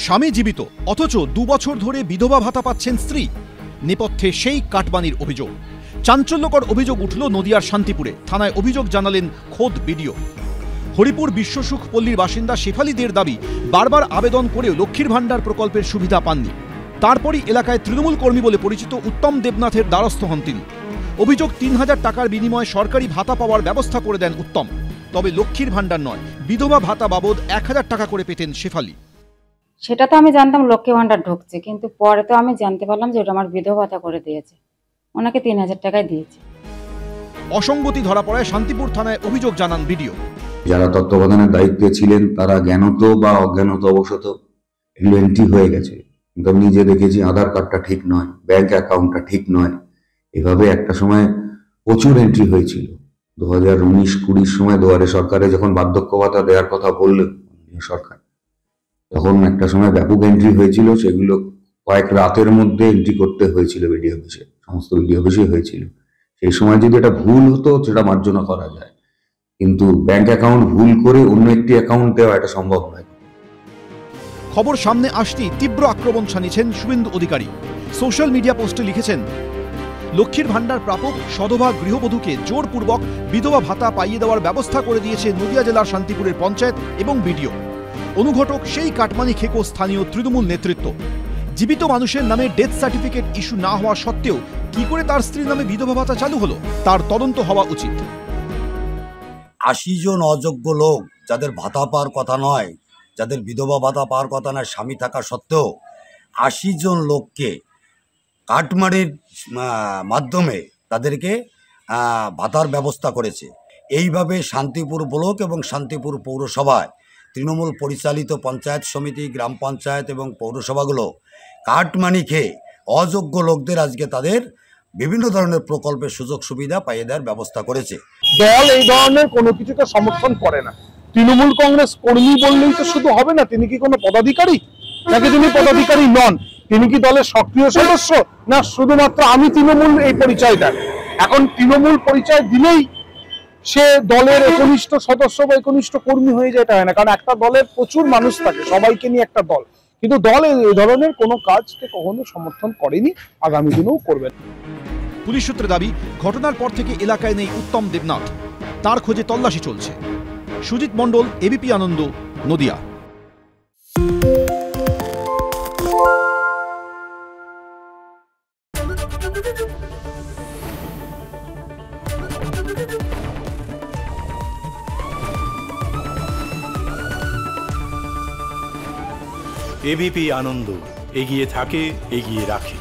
স্বামী জীবিত অথচ 2 বছর ধরে বিধবা ভাতা পাচ্ছেন স্ত্রী। নেপথ্যে সেই কাটমানির অভিযোগ। চাঞ্চল্যকর অভিযোগ উঠল নদিয়ার শান্তিপুরে। থানায় অভিযোগ জানালেন খোদ বিডিও। হরিপুর বিশ্বসুখ পল্লীর বাসিন্দা শেফালিদের দাবি, বারবার আবেদন করেও লক্ষ্মীর ভাণ্ডার প্রকল্পের সুবিধা পাননি। তারপরই এলাকায় তৃণমূল কর্মী বলে পরিচিত উত্তম দেবনাথের দ্বারস্থ হন তিনি। অভিযোগ 3000 টাকার বিনিময়ে সরকারি ভাতা পাওয়ার ব্যবস্থা করে দেন উত্তম। তবে লক্ষ্মীর ভাণ্ডার নয়, বিধবা ভাতা বাবদ 1000 টাকা করে পেতেন শেফালি। সেটা তো আমি জানতাম লক্ষ্মী ভাণ্ডার ঢুকছে, কিন্তু পরে তো আমি জানতে পারলাম যে ওটা আমার বিধবা ভাতা করে দিয়েছে, ওনাকে 3000 টাকায় দিয়েছে। অসঙ্গতি ধরা পড়ায় শান্তিপুর থানায় অভিযোগ জানান বিডিও। যারা তত্ত্বাবধানের দায়িত্বে ছিলেন তারা জ্ঞানত বা অজ্ঞানত অবশত এগুলো এন্ট্রি হয়ে গেছে। কিন্তু আমি নিজে দেখেছি আধার কার্ডটা ঠিক নয়, ব্যাংক অ্যাকাউন্টটা ঠিক নয়। এভাবে একটা সময় প্রচুর এন্ট্রি হয়েছিল। 2019-20 সময় দুয়ারে সরকারে যখন বার্ধক্য ভাতা দেওয়ার কথা বলল সরকার, তখন একটা সময় ব্যাপক এন্ট্রি হয়েছিল। সেগুলো কয়েক রাতের মধ্যে এন্ট্রি করতে হয়েছিল বিডিও অফিসে, সমস্ত বিডিও অফিসে হয়েছিল। সেই সময় যদি এটা ভুল হতো সেটা মার্জনা করা যায়, কিন্তু ব্যাংক অ্যাকাউন্ট ভুল করে অন্য একটি অ্যাকাউন্ট দেওয়া এটা সম্ভব নয়। খবর সামনে আসতেই তীব্র আক্রমণ শানিয়েছেন শুভেন্দু অধিকারী। সোশ্যাল মিডিয়া পোস্টে লিখেছেন, লক্ষ্মীর ভাণ্ডার প্রাপক সধবা গৃহবধূকে জোরপূর্বক বিধবা ভাতা পাইয়ে দেওয়ার ব্যবস্থা করে দিয়েছে নদিয়া জেলার শান্তিপুরের পঞ্চায়েত এবং বিডিও। অনুঘটক সেই কাটমানি খেকো স্থানীয় তৃণমূল নেতৃত্ব। জীবিত মানুষের নামে ডেথ সার্টিফিকেট ইস্যু না হওয়া সত্ত্বেও কি করে তার স্ত্রীর নামে বিধবা ভাতা চালু হলো, তার তদন্ত হওয়া উচিত। 80 জন অযোগ্য লোক যাদের ভাতা পাওয়ার কথা নয়, যাদের বিধবা ভাতা পাওয়ার কথা নয়, স্বামী থাকা সত্ত্বেও 80 জন লোককে কাটমানির মাধ্যমে তাদেরকে ভাতার ব্যবস্থা করেছে। এইভাবে শান্তিপুর ব্লক এবং শান্তিপুর পৌরসভায় তৃণমূল পরিচালিত পঞ্চায়েত সমিতি, গ্রাম পঞ্চায়েত এবং পৌরসভাগুলো কাটমানি খেয়ে অযোগ্য লোকদের আজকে তাদের বিভিন্ন ধরনের প্রকল্পের সুযোগ সুবিধা পাইয়ে দেওয়ার ব্যবস্থা করেছে। দল এই ধরনের কোনো কিছুকে সমর্থন করে না। তৃণমূল কংগ্রেস কর্মী বললেই তো শুধু হবে না, তিনি কি কোনো পদাধিকারী নাকি? তিনি পদাধিকারী নন, তিনি কি দলের সক্রিয় সদস্য না শুধুমাত্র আমি তৃণমূল এই পরিচয় দেন? এখন তৃণমূল পরিচয় দিলেই সে দলের একনিষ্ঠ সদস্য বা একনিষ্ঠ কর্মী হয়ে যেতে হয় না, কারণ একটা দলের প্রচুর মানুষ থাকে, সবাইকে নিয়ে একটা দল। কিন্তু দল এই ধরনের কোনো কাজকে কখনো সমর্থন করেনি, আগামী দিনেও করবেন। পুলিশ সূত্রে দাবি, ঘটনার পর থেকে এলাকায় নেই উত্তম দেবনাথ। তার খোঁজে তল্লাশি চলছে। সুজিত মণ্ডল, এবিপি আনন্দ, নদিয়া। এবিপি আনন্দ, এগিয়ে থাকে, এগিয়ে রাখে।